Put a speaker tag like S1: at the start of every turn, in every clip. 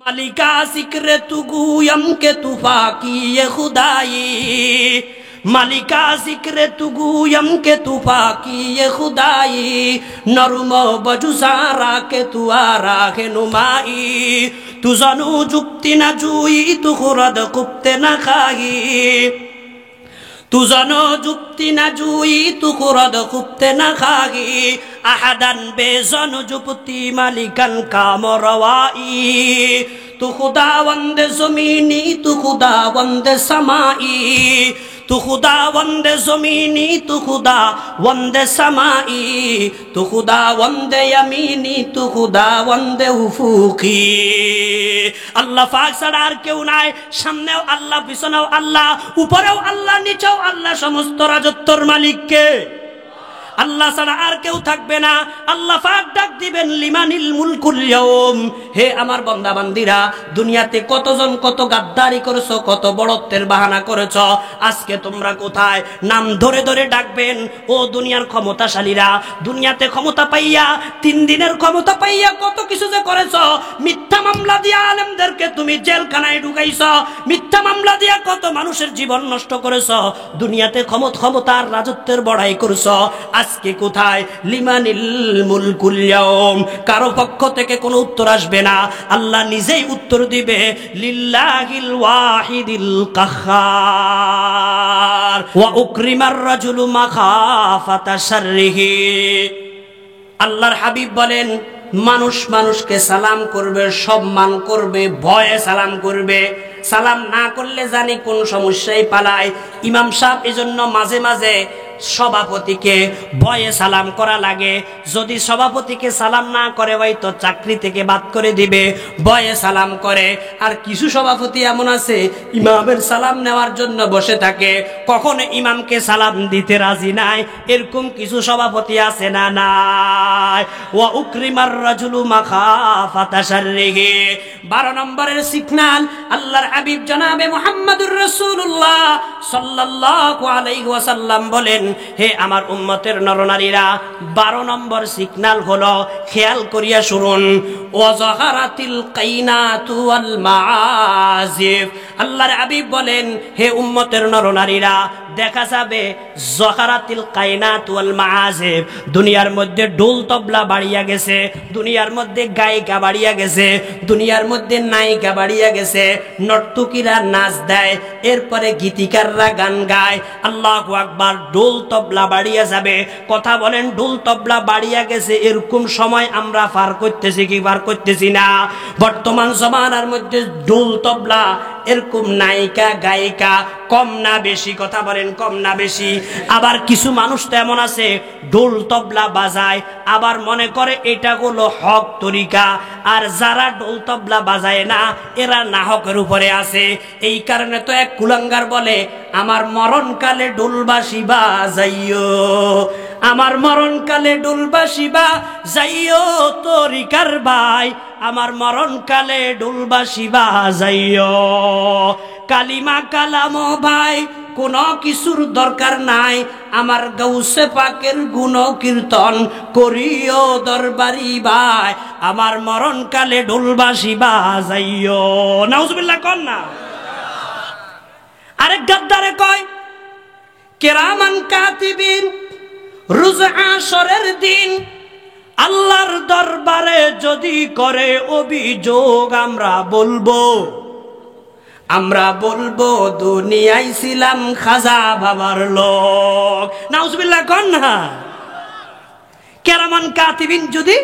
S1: मालिका जिक्र तू गुयम के तुफाकी ये खुदाई, मालिका जिक्र तू गुयम के तुफाकी ये खुदाई, नरुमो बजुसारा के तू आरा के नुमाई, तू जानू जुक्ति न जुई तू खुरद कुप्ते न खाई, तू जानो जुक्ति न जुई तू खुरद कुप्ते न खागी, अहदन बेजन जुपती मालिकन काम रवाई, तू खुदावंद ज़मीनी तू खुदावंद समाई, तू खुदावंद ज़मीनी तू खुदावंद समाई, तू खुदावंद यमीनी तू खुदावंद उफूकी। আল্লাহ পাক ছাড়া আর কেউ নাই, সামনেও আল্লাহ পিছনেও আল্লাহ, উপরেও আল্লাহ নিচেও আল্লাহ, সমস্ত রাজত্বর মালিক কে? আল্লাহ ছাড়া আর কেউ থাকবে না। আল্লাহ পাক ডাক দিবেন লিমানিল মুলকুল ইয়াউম, হে আমার বান্দা বান্দিরা, দুনিয়াতে কতজন কত গাদ্দারি করেছো, কত বড়ত্বের বাহানা করেছো, আজকে তোমরা কোথায়? নাম ধরে ধরে ডাকবেন, ও দুনিয়ার ক্ষমতাশালীরা, দুনিয়াতে ক্ষমতা পাইয়া 3 দিনের ক্ষমতা পাইয়া কত কিছু যে করেছো। মিথ্যা মামলা দিয়া আলেমদেরকে তুমি জেলখানায় ঢুকাইছো, মিথ্যা মামলা দিয়া কত মানুষের জীবন নষ্ট করেছো, দুনিয়াতে ক্ষমতার রাজত্বের বড়াই করেছো। আজকে কোথায়? লিমানিল মুলকুল ইয়াউম, কারো পক্ষ থেকে কোনো উত্তর আসবে না, আল্লাহ নিজেই উত্তর দিবে, লিল্লাহিল ওয়াহিদিল কাহ্হার ওয়া উকরিমার রাজুলু মাখাফাতা শাররিহি। আল্লাহর হাবিব বলেন, মানুষ মানুষকে সালাম করবে, সম্মান করবে, ভয়ে সালাম করবে। সালাম না করলে জানি কোন সমস্যায় পালায়। ইমাম সাহেব এজন্য মাঝে মাঝে সভাপতিকে ভয়ে সালাম করা লাগে, যদি সভাপতিকে সালাম না করে হয়তো চাকরি থেকে বাদ করে দিবে, ভয়ে সালাম করে। আর কিছু সভাপতি এমন আছে ইমামের সালাম নেওয়ার জন্য বসে থাকে, কখনো ইমামকে সালাম দিতে রাজি নাই, এরকম কিছু সভাপতি আছে না নাই? ওয়া উকরিমার রাজুলু মাখাফাতা শাররিহি। 12 নম্বরের সিগন্যাল আল্লাহর হাবিব জনাবে মুহাম্মদুর রাসূলুল্লাহ সাল্লাল্লাহু আলাইহি ওয়াসাল্লাম বলেন, হে আমার উম্মতের নরনারীরা, 12 নম্বর সিগন্যাল হলো, খেয়াল করিয়া শুনুন, ওয়াজাহারাতিল কাইনাতু ওয়াল মাআজিফ। আল্লাহর হাবিব বলেন, হে উম্মতের নরনারীরা, দেখা যাবে জাহারাতিল কাইনাত ওয়াল মাআজিফ, দুনিয়ার মধ্যে ঢোল তবলা বাড়িয়া গেছে, দুনিয়ার মধ্যে গায়িকা বাড়িয়া গেছে, দুনিয়ার মধ্যে নায়িকা বাড়িয়া গেছে, নর্তকীরা নাচ দেয়, এরপরে গীতিকাররা গান গায়। আল্লাহু আকবার। ঢোল তবলা বাড়িয়া যাবে। কথা বলেন, ঢোল তবলা বাড়িয়া গেছে, এরকম সময় আমরা পার করতেছি কি পার করতেছি না? বর্তমান জমানার মধ্যে ঢোল তবলা, এরকম নায়িকা গায়িকা কম না বেশি? কথা বলেন, কম না বেশি? আবার কিছু মানুষ তো এমন আছে ঢোল তবলা বাজায়, আবার মনে করে এটা হলো হক তরিকা, আর যারা ঢোল তবলা বাজায় না এরা নাহকের উপরে আছে। এই কারণে তো এক কুলাঙ্গার বলে, আমার মরণকালে ঢোলবাসী বাজাইও, আমার মরণকালে ঢোলবাসী বাজাইও তরিকার ভাই, আমার মরণকালে ঢোলবাসী বাজাইও। কালিমা কালাম ভাই কোনো কিছুর দরকার নাই, আমার গাউসে পাকের গুণ কীর্তন করিও দরবারি ভাই, আমার মরণকালে ঢোলবাসী বাজাইও। নাউজুবিল্লাহ কন না? আরেক গাদ্দারে কয়, কিরামান কাতিবিন, রোজ আসরের দিন আল্লাহর দরবারে যদি করে অভিযোগ, আমরা বলবো দুনিয়ায় ছিলাম খাজা বাবার লোক। নাউজুবিল্লাহ কন না? কিরামান কাতিবিন যদি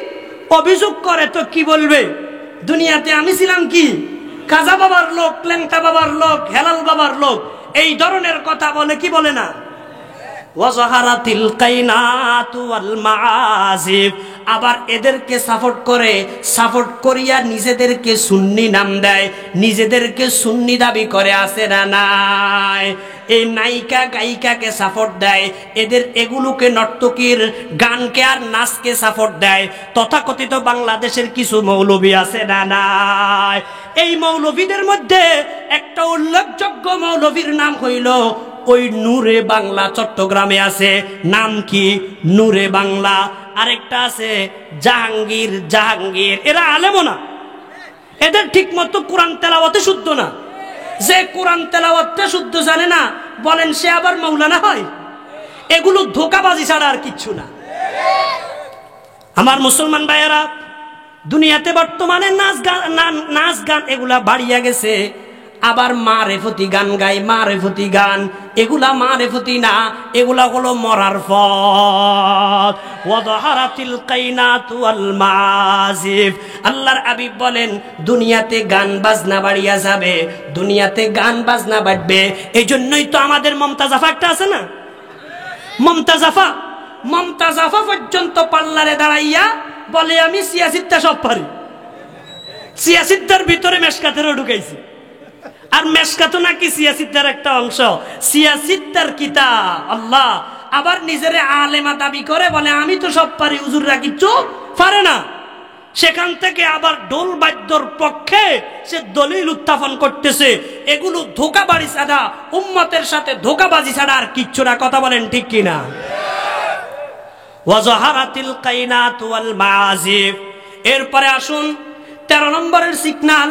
S1: অভিযোগ করে তো কি বলবে? দুনিয়াতে আমি ছিলাম কি খাজা বাবার লোক, লেংটা বাবার লোক, হেলাল বাবার লোক, এই ধরনের কথা বলে কি বলে না? ওয়াজাহারাতিল কাইনাতু ওয়াল মাআজিফ। আবার এদেরকে সাপোর্ট করিয়া নিজেদেরকে সুন্নি নাম দেয়, নিজেদেরকে সুন্নি দাবি করে, আছে না নাই? এই নায়িকা গায়িকাকে সাপোর্ট দেয়, এদের এগুলোকে নর্তকীর গানকে আর নাচকে সাপোর্ট দেয়। তথাকথিত বাংলাদেশের কিছু মৌলবী আছে না নাই? এই মৌলবীদের মধ্যে একটা উল্লেখযোগ্য মৌলবীর নাম হইল ওই নূরে বাংলা, চট্টগ্রামে আছে। নাম কি? নূরে বাংলা। আরেকটা আছে জাহাঙ্গীর। এরা আলেমও না, এদের ঠিক মতো কোরআন তেলাওয়াতে শুদ্ধ না। যে কোরআন তেলাওয়াতটা শুদ্ধ জানে না, বলেন সে আবার মাওলানা হয়? এগুলো ধোঁকাবাজি ছাড়া আর কিচ্ছু না। আমার মুসলমান ভাইয়েরা, দুনিয়াতে বর্তমানে নাচ গান এগুলা বাড়িয়া গেছে। আবার মারেফতি গান গায়, মারেফতি গান, এগুলা মারেফতি না, এগুলা হলো মরার পথ। ওয়াযহারাতিল কাইনাতু ওয়াল মাযিফ। আল্লাহর হাবিব বলেন দুনিয়াতে গান বাজনা বাড়িয়া যাবে, দুনিয়াতে গান বাজনা বাড়বে। এই জন্যই তো আমাদের মমতাজাফা একটা আছে না, মমতাজাফা পর্যন্ত পাল্লারে দাঁড়াইয়া বলে আমি সিয়াসিত্তা সব পারি। সিয়াসিত্তার ভিতরে মেশকাতেরও ঢুকাইছি, আর মেশকাত নাকি সিয়াসিত্তার একটা অংশ, সিয়াসিত্তার কিতাব আল্লাহ। আবার নিজেরে আলেমা দাবি করে বলে আমি তো সব পারি, হুজুররা কিচ্ছু পারে না। সেখান থেকে আবার ঢোল বাদ্যর পক্ষে সে দলিল উত্থাপন করতেছে। এগুলো ধোঁকাবাজি ছাড়া, উম্মতের সাথে ধোঁকাবাজি ছাড়া আর কিচ্ছু না। কথা বলেন ঠিক কিনা? ওয়াযহারাতিল কাইনাতু ওয়াল মাযিফ। এরপরে আসুন 13 নম্বরের সিগন্যাল।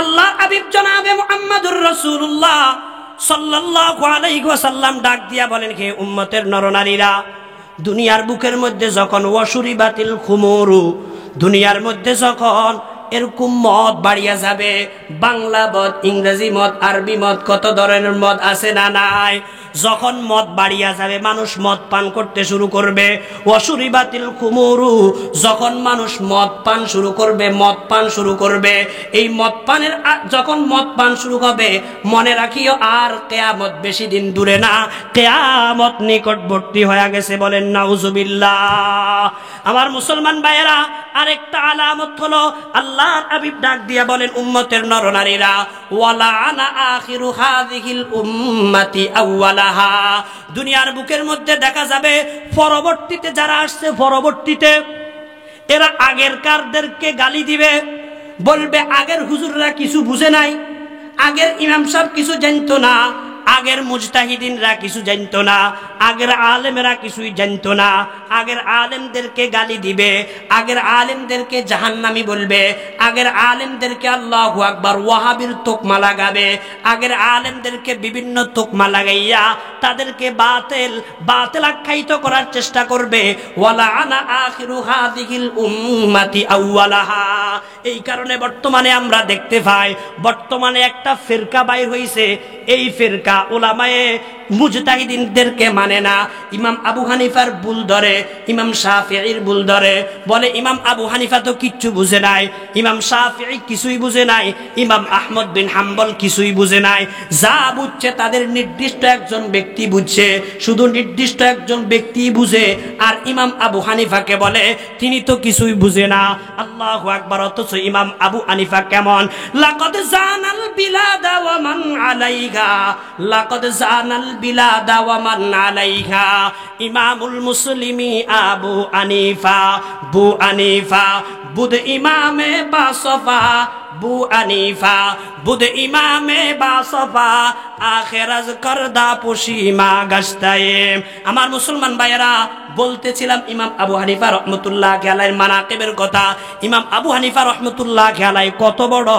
S1: আল্লাহ হাবিব জনাবে মুহাম্মদুর রাসূলুল্লাহ সাল্লাল্লাহু আলাইহি ওয়াসাল্লাম ডাক দিয়া বলেন, হে উম্মতের নরনারীরা, দুনিয়ার বুকের মধ্যে যখন ওয়াশুরিবাতিল খুমুরু, দুনিয়ার মধ্যে যখন এরকম মদ বাড়িয়া যাবে, বাংলা মদ, ইংরেজি মদ, আরবি মদ, কত ধরনের মদ আছে না নাই? যখন মদ বাড়িয়া যাবে, মানুষ মদ পান করতে শুরু করবে। ওয়াশুরিবাতিল খুমুরু, যখন মানুষ মদ পান শুরু করবে, মদ পান শুরু করবে, এই মদ পানের যখন মদ পান শুরু হবে, মনে রাখিও আর কিয়ামত বেশি দিন দূরে না, কিয়ামত নিকটবর্তী হয়ে গেছে। বলেন নাউজুবিল্লাহ। আমার মুসলমান ভাইয়েরা, আরেকটা আলামত হলো আল্লাহর হাবিব ডাক দিয়া বলেন, উম্মতের নরনারীরা, ওয়ালা আনা আখিরু হাযিহিল উম্মতি আউওয়ালাহা। দুনিয়ার বুকের মধ্যে দেখা যাবে পরবর্তীতে যারা আসছে, পরবর্তীতে এরা আগের কারদেরকে গালি দিবে, বলবে আগের হুজুররা কিছু বুঝে নাই, আগের ইমাম সাহেব কিছু জানতো না, আগের মুজতাহিদিনরা কিছু জানতো না, আগের আলেমেরা কিছুই জানতো না। আগের আলেমদেরকে গালি দিবে, আগের আলেমদেরকে জাহান্নামী বলবে, আগের আলেমদেরকে আল্লাহু আকবার ওয়াহাবির তোকমা লাগাবে, আগের আলেমদেরকে বিভিন্ন তোকমা লাগাইয়া তাদেরকে বাতিল আখ্যায়িত করার চেষ্টা করবে। ওয়ালা আনা আখিরু হাযিহিল উম্মতি আউওয়ালাহা। এই কারণে বর্তমানে আমরা দেখতে পাই, বর্তমানে একটা ফিরকা বাইর হইছে। এই ফিরকা উলামায়ে মুজতাহিদিনদেরকে মানে না। ইমাম আবু হানিফার ভুল ধরে, ইমাম শাফিঈর ভুল ধরে, বলে ইমাম আবু হানিফা তো কিচ্ছু বুঝে নাই, ইমাম শাফিঈ কিছুই বুঝে নাই, ইমাম আহমদ বিন হাম্বল কিছুই বুঝে নাই। যা বুঝছে তাদের নির্দিষ্ট একজন ব্যক্তি বুঝছে, শুধু নির্দিষ্ট একজন ব্যক্তি বুঝে। আর ইমাম আবু হানিফাকে বলে তিনি তো কিছুই বুঝে না। আল্লাহু আকবার। অথচ ইমাম আবু হানিফা কেমন? লাকাদ জানাল বিলাদা ওয়া মান আলাইহা, লাকাদ জানাল বিলাদা ওয়া মান আলাইহা। ইমামুল মুসলিমি আবু হানিফা, বু হানিফা বুদ ইমামে বাসফা, বু হানিফা বুদ ইমামে বাসফা, আখিরাজ করদা পুশিমা গাস্তায়ে। আমার মুসলমান ভাইয়েরা, বলতেছিলাম ইমাম আবু হানিফা রহমতুল্লাহি আলাইহির মানাকিবের কথা। ইমাম আবু হানিফা রহমতুল্লাহি আলাইহি কত বড়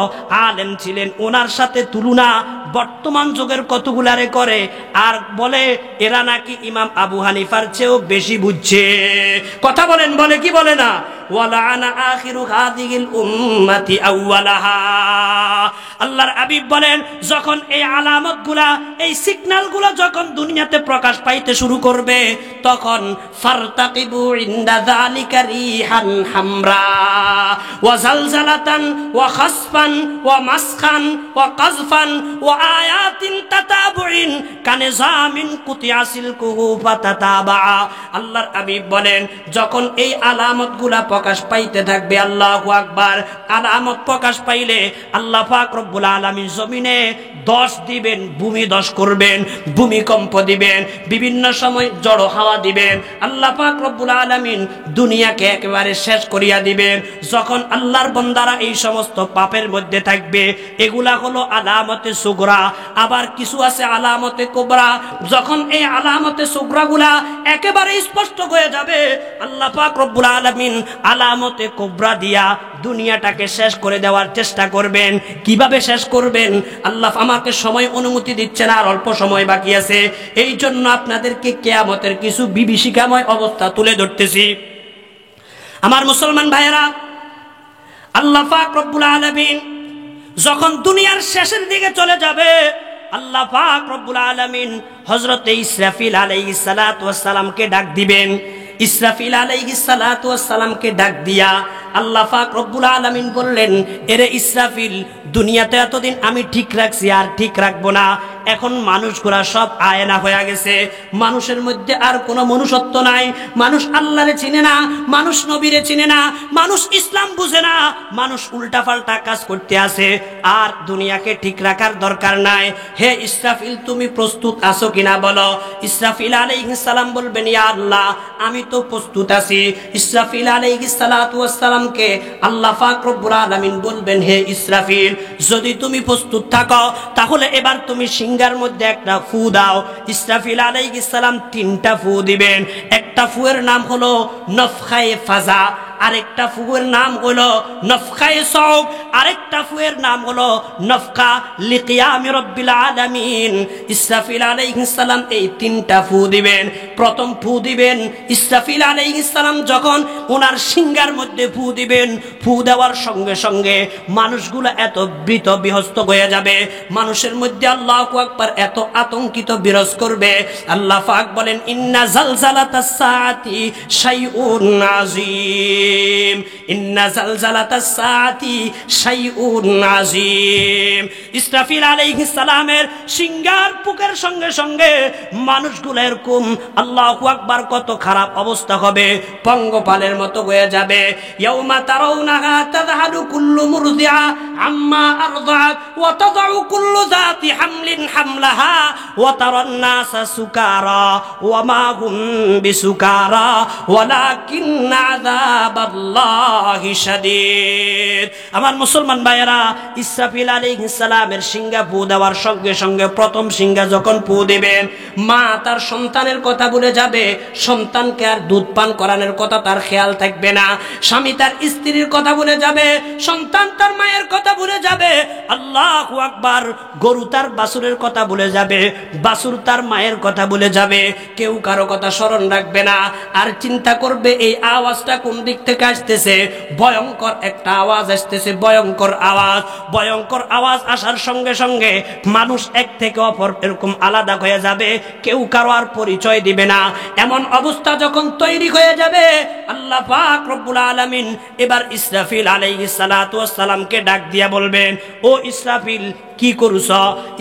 S1: আলেম ছিলেন, ওনার সাথে তুলনা বর্তমান যুগের কতগুলারে করে, আর বলে এরা নাকি ইমাম আবু হানিফার চেয়েও বেশি বুঝছে। কথা বলেন, বলে কি বলে না? ওয়ালা আনা আখিরু হাযিহিল উম্মতি আউওয়ালাহা। আল্লাহর হাবিব বলেন, যখন এই আলামতগুলা, এই সিগন্যালগুলো যখন দুনিয়াতে প্রকাশ পাইতে শুরু করবে, তখন ফারতাকিবু ইনদা যালিকা রিহান হামরা ওয়া জালজালাতান ওয়া খাসফান ওয়া মাসখান ওয়া কাযফান ওয়া আয়াতিন তাতাবুইন কানিজামিন কুতিয়াসিল কুহুফা তাতাবা। আল্লাহর হাবিব বলেন, যখন এই আলামতগুলা প্রকাশ পাইতে থাকবে, আল্লাহু আকবার, আলামত প্রকাশ পাইলে আল্লাহ পাক রব্বুল আলামিন জমিনে 10 দিবেন, ভূমি 10 করবেন, ভূমিকম্প দিবেন, বিভিন্ন সময় জড়ো হাওয়া দিবেন। আল্লাহ পাক রব্বুল আলামিন দুনিয়াকে একেবারে শেষ করিয়া দিবেন। যখন আল্লাহর বান্দারা এই সমস্ত পাপের মধ্যে থাকবে, এগুলা হলো আলামতে সুগরা। আবার কিছু আছে আলামতে কুবরা। যখন এই আলামতে সুগরাগুলা একেবারে স্পষ্ট হয়ে যাবে, আল্লাহ পাক রব্বুল আলামিন আলামতে কুবরা দিয়া দুনিয়াটাকে শেষ করে দেওয়ার চেষ্টা করবেন। কিভাবে শেষ করবেন? আল্লাহ আমাকে সময় অনুমতি দিচ্ছেন, আর অল্প সময় বাকি আছে। এই জন্য আপনাদেরকে কিয়ামতের কিছু বিভীষিকাময় অবস্থা তুলে ধরতেছি। আমার মুসলমান ভাইয়েরা, আল্লাহ পাক রব্বুল আলামিন যখন দুনিয়ার শেষের দিকে চলে যাবে, আল্লাহ পাক রব্বুল আলামিন হযরত ইসরাফিল আলাইহিস সালাতু ওয়াস সালামকে ডাক দিবেন। ইসরাফিল আলাইহিস সালাতু ওয়াস সালামকে ডাক দিয়া আল্লাহ পাক রব্বুল আলামিন বললেন, এরে ইসরাফিল, দুনিয়াতে এতদিন আমি ঠিক রাখছি, আর ঠিক রাখবো না। এখন মানুষগুলা সব আয়না হয়ে গেছে, মানুষের মধ্যে আর কোনো মনুষ্যত্ব নাই। মানুষ আল্লাহরে চিনে না, মানুষ নবীরে চিনে না, মানুষ ইসলাম বুঝে না, মানুষ উল্টাপাল্টা কাজ করতে আছে। আর দুনিয়াকে ঠিক রাখার দরকার নাই। হে ইসরাফিল, তুমি প্রস্তুত আছো কিনা বলো। ইসরাফিল আলাইহিস সালাম বলবেন, ইয়া আল্লাহ, আমি তো প্রস্তুত আছি। ইসরাফিল আলাইহিস সালাতু ওয়াস সালামকে আল্লাহ পাক রব্বুল আলামিন বলবেন, হে ইসরাফিল, যদি তুমি প্রস্তুত থাকো তাহলে এবার তুমি সিংহার মধ্যে একটা ফু দাও। ইসরাফিল আলাইহিস সালাম 3টা ফু দিবেন। একটা ফুয়ের নাম হলো নফখায়ে ফাজা, আরেকটা ফুয়ের নাম হলো নফখায়ে সৌক, আরেকটা ফুয়ের নাম হলো নফখা লিকিয়ামি রব্বিল আলামিন। ইসরাফিল আলাইহিস সালাম এই 3টা ফু দিবেন। প্রথম ফু দিবেন ইসরাফিল আলাইহিস সালাম যখন ওনার সিংহার মধ্যে ফু দিবেন, ফু দেওয়ার সঙ্গে সঙ্গে মানুষগুলো এত ভীত বিহস্ত হয়ে যাবে, মানুষের মধ্যে আল্লাহু আকবার এত আতঙ্কিত বিরাজ করবে। আল্লাহ পাক বলেন, ইন্না জালজালাতাস সাআতি শাইউন আযীম, ইন্না জালজালাতাস সাআতি শাইউন আযীম। ইসরাফিল আলাইহিস সালামের সিংহার পুকের সঙ্গে সঙ্গে মানুষগুলো এরকম আল্লাহু আকবার কত খারাপ অবস্থা হবে, পঙ্গপালের মতো হয়ে যাবে। ইয়াউমা তারাউনাহা তাযহালু কুল্লু মুরদিআ আম্মা আরদাত ওয়া তাযউ কুল্লু যাতি হামলিন হামলাহা ওয়া তারান নাসা সুকারা ওয়া মা হুম বিসুকারা ওয়ালাকিন্না আযাবাল্লাহি শাদীদ। আমার মুসলমান ভাইয়েরা, ইসরাফিল আলাইহিস সালামের সিংহা ফু দেওয়ার সঙ্গে সঙ্গে প্রথম সিংহা যখন ফু দিবেন, মা তার সন্তানের কথা ভুলে যাবে, সন্তানকে আর দুধ পান করানোর কথা তার খেয়াল থাকবে না। স্বামী তার স্ত্রীর কথা ভুলে যাবে, সন্তান তার মায়ের কথা ভুলে যাবে। আল্লাহু আকবার। গরু তার বাছুরের কথা ভুলে যাবে, বাছুর তার মায়ের কথা ভুলে যাবে। কেউ কারো কথা স্মরণ রাখবে না, আর চিন্তা করবে এই আওয়াজটা কোন দিক থেকে আসতেছে। ভয়ঙ্কর একটা আওয়াজ আসতেছে, ভয়ঙ্কর আওয়াজ। ভয়ঙ্কর আওয়াজ আসার সঙ্গে সঙ্গে মানুষ এক থেকে অপর এরকম আলাদা হয়ে যাবে, কেউ কারো আর পরিচয় দিবে না। এমন অবস্থা যখন তৈরি হয়ে যাবে, আল্লাহ পাক রব্বুল আলামিন এবার ইসরাফিল আলাইহিস সালাতু ওয়াস সালামকে ডাক দিয়া বলবেন, ও ইসরাফিল, কি করছ?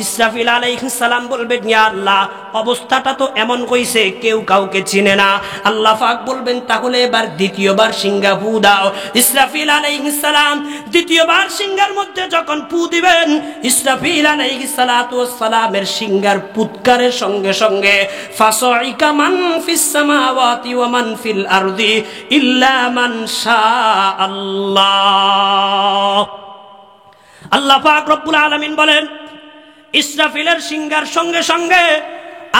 S1: ইসরাফিল আলাইহিস সালাম বলবেন, ইয়া আল্লাহ, অবস্থাটা তো এমন কইছে কেউ কাউকে চিনে না। আল্লাহ পাক বলবেন, তাহলে এবার দ্বিতীয়বার সিংহা ফু দাও। ইসরাফিল আলাইহিস সালাম দ্বিতীয়বার সিংহার মধ্যে যখন ফু দিবেন, ইসরাফিল আলাইহিস সালাতু ওয়াস সালামের সিংহার পুৎকারের সঙ্গে সঙ্গে ফাসাইকা মান ফিস সামাওয়াতি ওয়া মান ফিল আরদি ইল্লা মান শাআল্লাহ। আল্লাহ পাক রব্বুল আলামিন বলেন, ইসরাফিলের সিংহার সঙ্গে সঙ্গে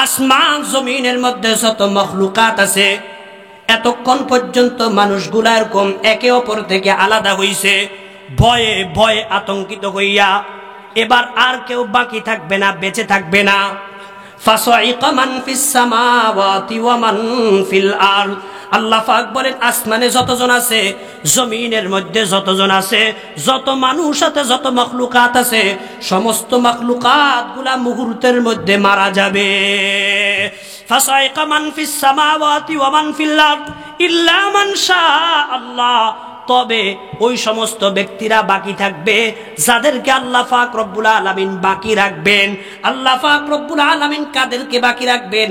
S1: আসমান জমিনের মধ্যে যত মখলুকাত আছে, এতক্ষণ পর্যন্ত মানুষগুলা এরকম একে অপর থেকে আলাদা হইছে, ভয়ে ভয়ে আতঙ্কিত হইয়া। এবার আর কেউ বাকি থাকবে না, বেঁচে থাকবে না। ফাসাইকা মান ফিস সামাওয়াতি ওয়া মান ফিল আরদ। আল্লাহ পাক বলেন, আসমানে যতজন আছে, জমিনের মধ্যে যতজন আছে, যত মানুষ আছে, যত মখলুকাত আছে, সমস্ত মখলুকাত গুলা মুহূর্তের মধ্যে মারা যাবে। ফাসাইকা মান ফিস সামাওয়াতি ওয়া মান ফিল আরদ ইল্লা মান শাআল্লাহ। তবে ওই সমস্ত ব্যক্তিরা বাকি থাকবে যাদেরকে আল্লাহ পাক রব্বুল আলামিন বাকি রাখবেন। আল্লাহ পাক রব্বুল আলামিন কাদেরকে বাকি রাখবেন?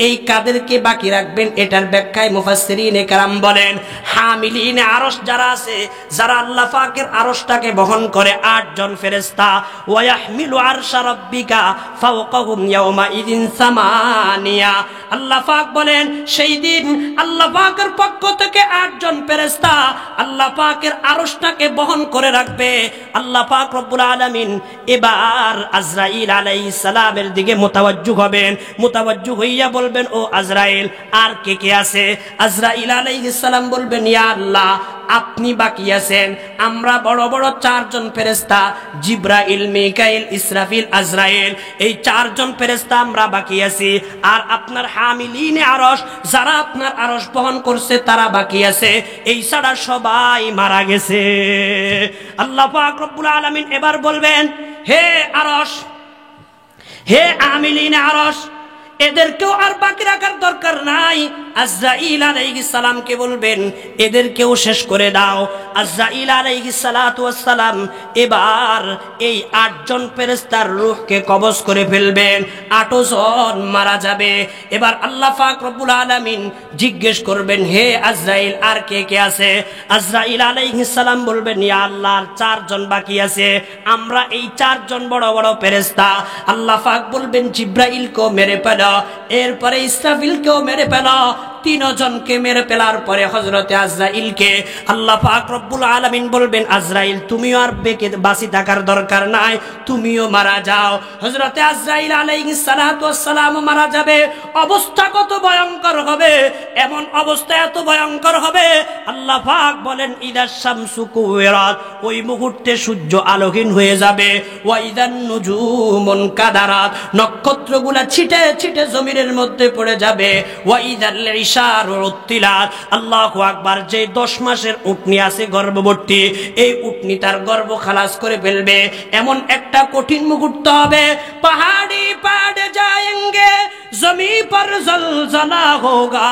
S1: এই কাদেরকে বাকি রাখবেন, এটার ব্যাখ্যায় মুফাসসিরিনে কেরাম বলেন, হামিলিনে আরশ যারা আছে, যারা আল্লাহ পাকের আরশটাকে বহন করে 8 জন ফেরেশতা, ওয়া ইয়াহমিলু আরশা রাব্বিকা ফাওকাহুম ইয়াওমা ইদিন সামানিয়া। আল্লাহ পাক বলেন, সেই দিন আল্লাহ পাকের পক্ষ থেকে 8 জন ফেরেশতা আল্লাহ আল্লাহ পাকের আরশটাকে বহন করে রাখবে। আল্লাহ পাক রব্বুল আলামিন এবার আজরাইল আলাইহিস সালামের দিকে মুতাওয়াজ্জু হবেন। মুতাওয়াজ্জু হইয়া বলবেন, ও আজরাইল, আর কে কে আছে? আজরাইল আলাইহিস সালাম বলবেন, ইয়া আল্লাহ, আপনি বাকি আছেন। আমরা বড় বড় চারজন ফেরেশতা, জিবরাইল, মিকাইল, ইসরাফিল, আজরাইল, এই চারজন ফেরেশতা আমরা বাকি আছি। আর আপনার হামিলিনে আরশ, যারা আপনার আরশ বহন করছে তারা বাকি আছে। এই ছাড়া সবাই মারা গেছে। আল্লাহ পাক রব্বুল আলামিন এবার বলবেন, হে আরশ, হে আমিলিনে আরশ, এদেরকেও আর বাকি রাখার দরকার নাই। আজরাইল আলাইহিস সালামকে বলবেন, এদেরকেও শেষ করে দাও। আজরাইল আলাইহিস সালাতু ওয়াস সালাম এবার এই 8 জন ফেরেশতার রূহকে কবজ করে ফেলবেন। 8 জন মারা যাবে। এবার আল্লাহ পাক রব্বুল আলামিন জিজ্ঞেস করবেন, হে আজরাইল, আর কে কে আছে? আজরাইল আলাইহিস সালাম বলবেন, ইয়া আল্লাহ, 4 জন বাকি আছে। আমরা এই 4 জন বড় বড় ফেরেশতা। আল্লাহ পাক বলবেন, জিবরাইলকেও মেরে ফেলো, এরপরে ইসরাফিলকেও মেরে ফেলো। 3 জনকে মেরে ফেলার পরে হযরতে আজরাইলকে আল্লাহ পাক রব্বুল আলামিন বলবেন, আজরাইল, তুমিও আর বাঁচি থাকার দরকার নাই, তুমিও মারা যাও। হযরতে আজরাইল আলাইহিস সালাতু ওয়াস সালাম মারা যাবে। অবস্থা কত ভয়ঙ্কর হবে! এমন অবস্থা এত ভয়ঙ্কর হবে, আল্লাহ পাক বলেন, ইদাশ শামসু কুওয়িরাত, ওই মুহূর্তে সূর্য আলোহীন হয়ে যাবে। ওয়া ইদান নুজুমুন কাদারাত, নক্ষত্রগুলা ছিটে ছিটে জমিনের মধ্যে পড়ে যাবে। ওয়া ইদাল ইশারু উত্তিলাত, আল্লাহু আকবার, যে 10 মাসের উটনি আছে গর্ভবতী, এই উটনি তার গর্ভ খালাস করে ফেলবে। এমন একটা কঠিন মুহূর্ত হবে। পাহাড়ি পাড়ে जाएंगे जमी पर जलजला होगा,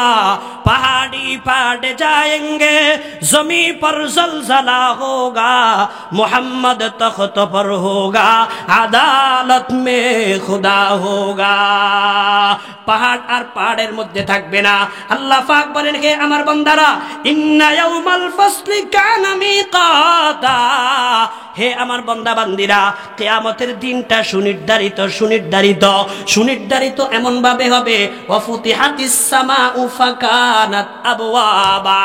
S1: पहाड़ी पाड़े जाएंगे जमी पर जलजला होगा, मोहम्मद तख्त पर होगा, अदालत में खुदा होगा। পাহাড় আর পাহাড়ের মধ্যে থাকবে না। আল্লাহ পাক বলেন, হে আমার বান্দারা, ইন্না ইয়াউমাল ফাসলি কানা মিকাতা, হে আমার বান্দা বান্দিরা, কিয়ামতের দিনটা সুনির্ধারিত, সুনির্ধারিত, সুনির্ধারিত এমন ভাবে হবে। ওয়া ফুতিহাতিস সামাউ ফাকানাত আবওয়াবা,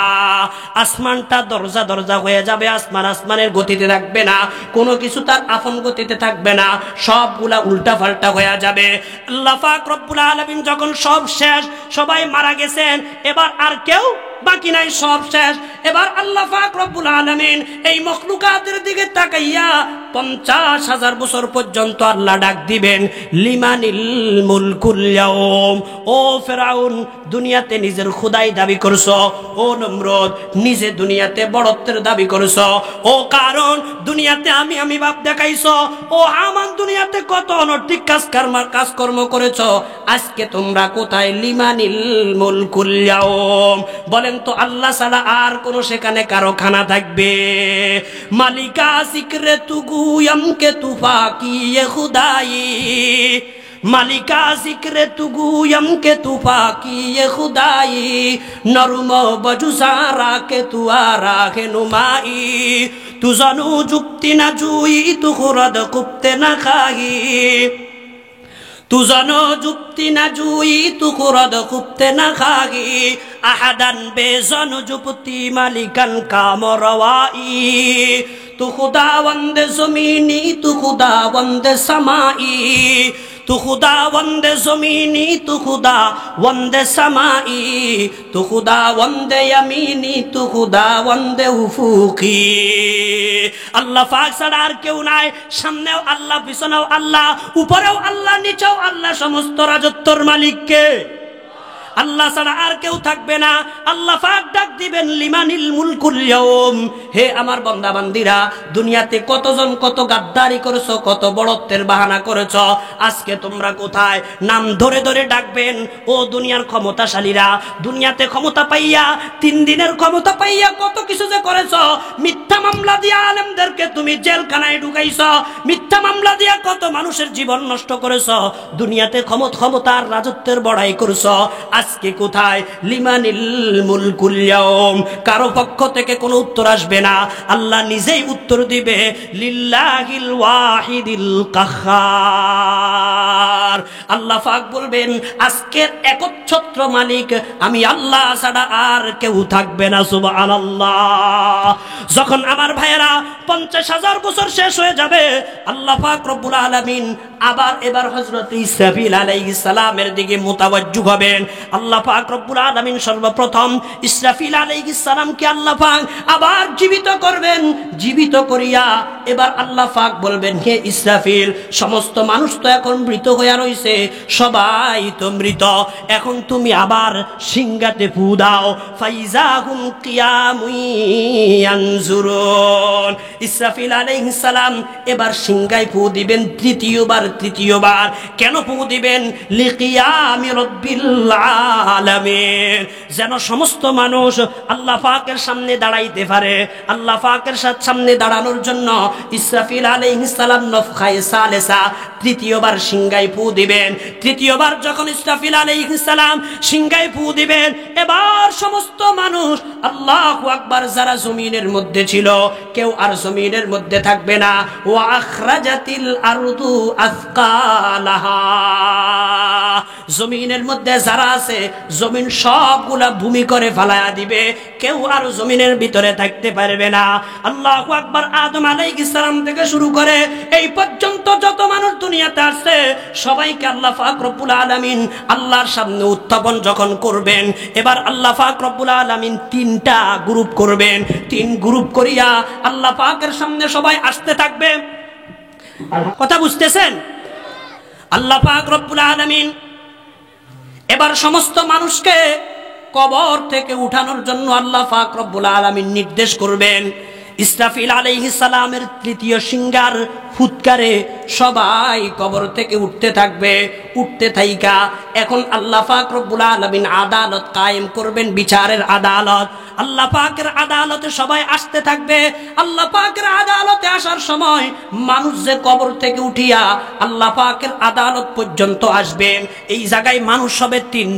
S1: আসমানটা দরজা দরজা হয়ে যাবে। আসমান আসমানের গতিতে থাকবে না, কোনো কিছু তার আপন গতিতে থাকবে না, সবগুলা উল্টা পাল্টা হয়ে যাবে। আল্লাহ পাক রব্বুল আলামিন যখন সব শেষ, সবাই মারা গেছেন, এবার আর কেউ বাকি নাই, সব শেষ। এবার আল্লাহ পাক রব্বুল আলামিন এই মখলুকাতের দিকে তাকাইয়া 50,000 বছর পর্যন্ত আল্লাহ ডাক দিবেন, লিমানিল মুলকুল ইয়াউম। ও ফেরাউন, দুনিয়াতে নিজের খোদাই দাবি করছো। ও নমরুদ, নিজে দুনিয়াতে বড়ত্বের দাবি করছো। ও কারণ, দুনিয়াতে আমি বাপ দেখাইছো। ও হামান, দুনিয়াতে কত অনৈতিক কাজকর্ম করেছো। আজকে তোমরা কোথায়? লিমানিল মুলকুল ইয়াউম। বলেন তো, আল্লাহ ছাড়া আর কোন সেখানে কারো খানা থাকবে? মালিকা জিক্রে তুগুয়াম কে তুফাকি এ খুদাই, মালিকা জিক্রে তুগুয়াম কে তুফাকি এ খুদাই, নরম বজুসারা কে তুয়ারা হে নুমাই, তু জানু যুক্তি না জুই তু খুরদ কুপ্তে না খাই, তু জানো যুক্তি না জুই তু খুরদ কুপ্তে না খাই, আহাদান বেজন যুক্তি মালিকান কামরওয়াই, তু খুদা বন্দে জমিনি তু খুদা বন্দে সামাই, তু খুদা বন্দে জমিনি তু খুদা বন্দে সামাই, তু খুদা বন্দে ইয়ামিনি তু খুদা বন্দে উফুকি। আল্লাহ পাক ছাড়া আর কেউ নাই। সামনেও আল্লাহ, পিছনেও আল্লাহ, উপরেও আল্লাহ, নিচেও আল্লাহ, সমস্ত রাজত্বর মালিককে। আল্লাহ ছাড়া আর কেউ থাকবে না। আল্লাহ পাক ডাক দিবেন, লিমানিল মুলকুল ইয়াউম। হে আমার বান্দা বান্দিরা, দুনিয়াতে কতজন কত গাদ্দারি করেছো, কত বড়ত্বের বাহানা করেছো, আজকে তোমরা কোথায়? নাম ধরে ধরে ডাকবেন। ও দুনিয়ার ক্ষমতাশালীরা, দুনিয়াতে ক্ষমতা পাইয়া, 3 দিনের ক্ষমতা পাইয়া কত কিছু যে করেছো। মিথ্যা মামলা দিয়া আলেমদেরকে তুমি জেলখানায় ঢুকাইছো, মিথ্যা মামলা দিয়া কত মানুষের জীবন নষ্ট করেছো, দুনিয়াতে ক্ষমতার রাজত্বের বড়াই করছো। আজকে কোথায়? লিমানিল মুলকুল ইয়াউম, কারো পক্ষ থেকে কোনো উত্তর আসবে না, আল্লাহ নিজেই উত্তর দিবে, লিল্লাহিল ওয়াহিদিল কাহ্হার। আল্লাহ পাক বলবেন আজকের একচ্ছত্র মালিক আমি আল্লাহ ছাড়া আর কেউ থাকবে না। সুবহানাল্লাহ। যখন আমার ভাইয়েরা 50,000 বছর শেষ হয়ে যাবে, আল্লাহ পাক রব্বুল আলামিন আবার এবার হযরত ইসরাফিল আলাইহিস সালামের দিকে মুতাওয়াজ্জু হবেন। আল্লাহ পাক রব্বুল আলামিন সর্বপ্রথম ইসরাফিল আলাইহিস সালামকে আল্লাহ পাক আবার জীবিত করবেন। জীবিত করিয়া এবার আল্লাহ পাক বলবেন, হে ইসরাফিল, সমস্ত মানুষ তো এখন মৃত হয়ে রইছে, সবাই তো মৃত, এখন তুমি আবার সিংহাতে ফু দাও। ফাইজাহুম কিয়ামুন ইয়ানজুরুন। ইসরাফিল আলাইহিস সালাম এবার সিংহায় ফু দিবেন তৃতীয়বার। কেন ফু দিবেন? লিকিয়ামি রাব্বিল আলামিন, যেন সমস্ত মানুষ আল্লাহ পাকের সামনে দাঁড়াইতে পারে। আল্লাহ পাকের সামনে দাঁড়ানোর জন্য ইসরাফিল আলাইহিস সালাম নফখায়ে সালেসা তৃতীয়বার সিংহায় ফু দিবেন। তৃতীয়বার যখন ইসরাফিল আলাইহিস সালাম সিংহায় ফু দিবেন, এবার সমস্ত মানুষ আল্লাহু আকবার যারা জমিনের মধ্যে ছিল কেউ আর জমিনের মধ্যে থাকবে না। ওয়া আখরাজাতিল আরদু আসকালাহা, জমিনের মধ্যে যারা আছে জমিন সবগুলা ভূমি করে ফেলায়া দিবে, কেউ আর জমিনের ভিতরে থাকতে পারবে না। আল্লাহু আকবার। আদম আলাইহিস সালাম থেকে শুরু করে এই পর্যন্ত যত মানুষ দুনিয়াতে আসছে সবাইকে আল্লাহ পাক রব্বুল আলামিন আল্লাহর সামনে উত্থাপন যখন করবেন, এবার আল্লাহ পাক রব্বুল আলামিন 3টা গ্রুপ করবেন। 3 গ্রুপ করিয়া আল্লাহ পাকের সামনে সবাই আসতে থাকবে। কথা বুঝতেছেন? আল্লাহ পাক রব্বুল আলামিন এবার সমস্ত মানুষকে কবর থেকে উঠানোর জন্য আল্লাহ পাক রব্বুল আলামিন নির্দেশ করবেন। ইসরাফিল আলাইহিস সালামের তৃতীয় সিংহার ফুৎকারে সবাই কবর থেকে উঠতে থাকবে। উঠতে থাইকা এখন আল্লাহ পাক রব্বুল আলামিন আদালত কায়েম করবেন, বিচারের আদালত। আল্লাহ পাকের আদালতে সবাই আসতে থাকবে। আল্লাহ পাকের আদালতে আসার সময় মানুষ যে কবর থেকে উঠিয়া আল্লাহ পাকের আদালত পর্যন্ত আসবেন, এই জায়গায় মানুষ হবে 3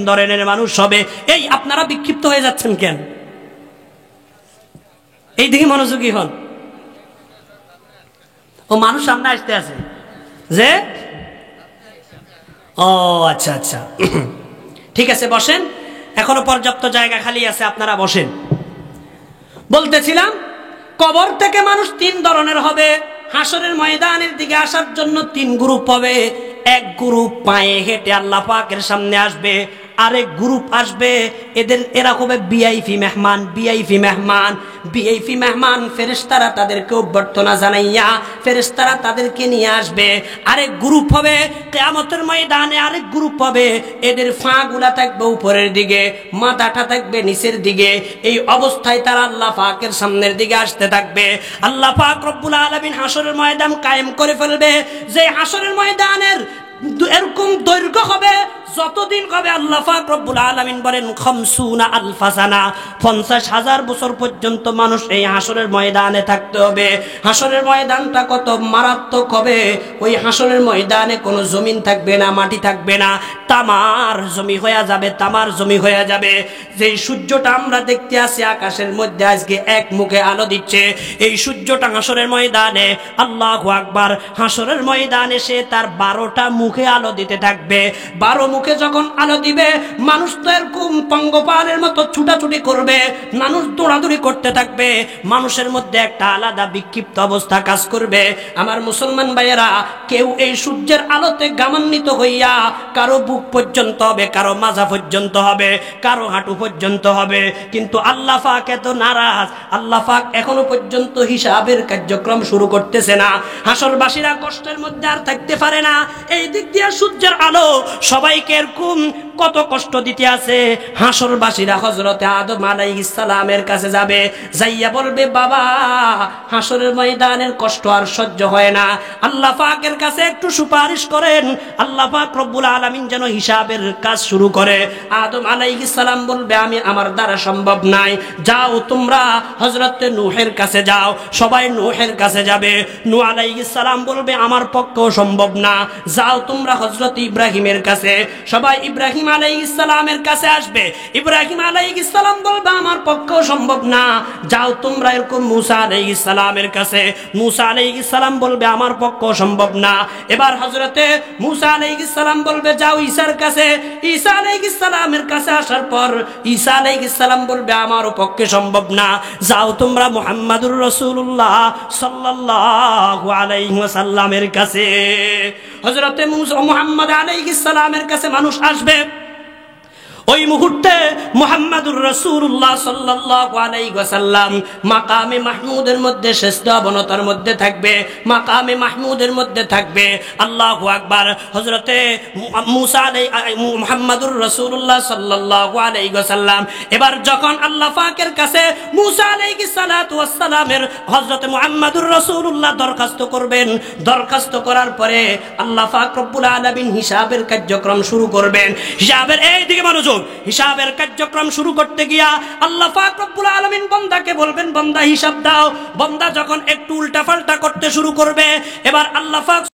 S1: ধরনের মানুষ হবে। এই আপনারা বিক্ষিপ্ত হয়ে যাচ্ছেন কেন? এই দিকে মনোযোগী হন। ও মানুষ সামনে আসতে আছে যে, ও আচ্ছা আচ্ছা, ঠিক আছে বসেন, এখনো পর্যাপ্ত জায়গা খালি আছে, আপনারা বসেন। বলতেছিলাম কবর থেকে মানুষ 3 ধরনের হবে। হাসরের ময়দানের দিকে আসার জন্য 3 গ্রুপ হবে। এক গ্রুপ পায়ে হেঁটে আল্লাহ পাকের সামনে আসবে, আরেক গ্রুপ আসবে এরা হবে ভিআইপি মেহমান। ফেরেশতারা তাদেরকে অভ্যর্থনা জানাইয়া ফেরেশতারা তাদেরকে নিয়ে আসবে। আরেক গ্রুপ হবে কিয়ামতের ময়দানে, আরেক গ্রুপ হবে এদের ফাগুলা থাকবে উপরের দিকে, মাথাটা থাকবে নিচের দিকে। এই অবস্থায় তারা আল্লাহ পাকের সামনের দিকে আসতে থাকবে। আল্লাহ পাক রব্বুল আলামিন হাসরের ময়দান কায়েম করে ফেলবে। যে হাসরের ময়দানের এরকম দৈর্ঘ্য হবে যতদিন হবে আল্লাহ পাক রব্বুল আলামিন বলেন 50,000 সানা, 50,000 বছর পর্যন্ত মানুষ এই হাসরের ময়দানে থাকতে হবে। হাসরের ময়দানটা কত মারাত্মক হবে! ওই হাসরের ময়দানে কোনো জমিন থাকবে না, মাটি থাকবে না, তামার জমি হয়ে যাবে। যেই সূর্যটা আমরা দেখতে আছি আকাশের মধ্যে আজকে এক মুখে আলো দিচ্ছে, এই সূর্যটা হাসরের ময়দানে, আল্লাহু আকবার, হাসরের ময়দানে সে তার 12টা মুখে আলো দিতে থাকবে। 12 মুখে যখন আলো দিবে মানুষ তো এরকম পঙ্গপালের মতো ছুটাছুটি করবে, মানুষ দৌড়াদৌড়ি করতে থাকবে, মানুষের মধ্যে একটা আলাদা বিক্ষিপ্ত অবস্থা কাজ করবে। আমার মুসলমান ভাইয়েরা, কেউ এই সূর্যের আলোতে গামান্বিত হইয়া কারো বুক পর্যন্ত হবে, কারো মাজা পর্যন্ত হবে, কারো হাঁটু পর্যন্ত হবে। কিন্তু আল্লাহ পাক এত নারাজ, আল্লাহ পাক এখনো পর্যন্ত হিসাবের কার্যক্রম শুরু করতেছে না। হাসরবাসীরা কষ্টের মধ্যে আর থাকতে পারে না। এই দিক দিয়ে সূর্যের আলো সবাইকে এরকম কত কষ্ট দিতে আছে। হাসরবাসীরা হযরতে আদম আলাইহিস সালামের কাছে যাবে, যাইয়া বলবে, বাবা হাসরের ময়দানের কষ্ট আর সহ্য হয় না, আল্লাহ পাকের কাছে একটু সুপারিশ করেন, আল্লাহ পাক রব্বুল আলামিন যেন হিসাবের কাজ শুরু করে। আদম আলাইহিস সালাম বলবে, আমার দ্বারা সম্ভব নাই, যাও তোমরা হযরতে নূহের কাছে যাও। সবাই নূহের কাছে যাবে। নূহ আলাইহিস সালাম বলবে, আমার পক্ষেও সম্ভব না, যাও তোমরা হযরত ইব্রাহিমের কাছে। সবাই ইব্রাহিম আলাইহিস সালামের কাছে আসবে। ইব্রাহিম আলাইহিস সালাম বলবে আমার পক্ষেও সম্ভব না, যাও তোমরা এরকম মুসা আলাইহিস সালামের কাছে। মুসা আলাইহিস সালাম বলবে আমার পক্ষেও সম্ভব না। এবার হযরতে মুসা আলাইহিস সালাম বলবে যাও ঈসার কাছে। ঈসা আলাইহিস সালামের কাছে আসার পর ঈসা আলাইহিস সালাম বলবে আমারও পক্ষে সম্ভব না, যাও তোমরা মুহাম্মাদুর রাসূলুল্লাহ সাল্লাল্লাহু আলাইহি ওয়াসাল্লামের কাছে। হযরতে মুহাম্মদ আলাইহিস সালামের কাছে মানুষ আসবে। ওই মুহূর্তে মুহাম্মাদুর রাসূলুল্লাহ সাল্লাল্লাহু আলাইহি ওয়াসাল্লাম মাকামে মাহমুদের মধ্যে শ্রেষ্ঠ অবনতার মধ্যে থাকবে, মাকামে মাহমুদের মধ্যে থাকবে। আল্লাহু আকবার। হযরতে মুহাম্মাদুর রাসূলুল্লাহ সাল্লাল্লাহু আলাইহি ওয়াসাল্লাম এবার যখন আল্লাহ পাকের কাছে মুসা আলাইহিস সালাতু ওয়াস সালামের হযরতে মুহাম্মাদুর রাসূলুল্লাহ দরখাস্ত করবেন, দরখাস্ত করার পরে আল্লাহ পাক রব্বুল আলামিন হিসাবের কার্যক্রম শুরু করবেন। হিসাবের এই দিকে মনোযোগ। হিসাবের কার্যক্রম শুরু করতে গিয়া আল্লাহ পাক রব্বুল আলামিন বান্দাকে বলবেন বান্দা হিসাব দাও। বান্দা যখন একটু উল্টাপাল্টা করতে শুরু করবে, এবার আল্লাহ পাক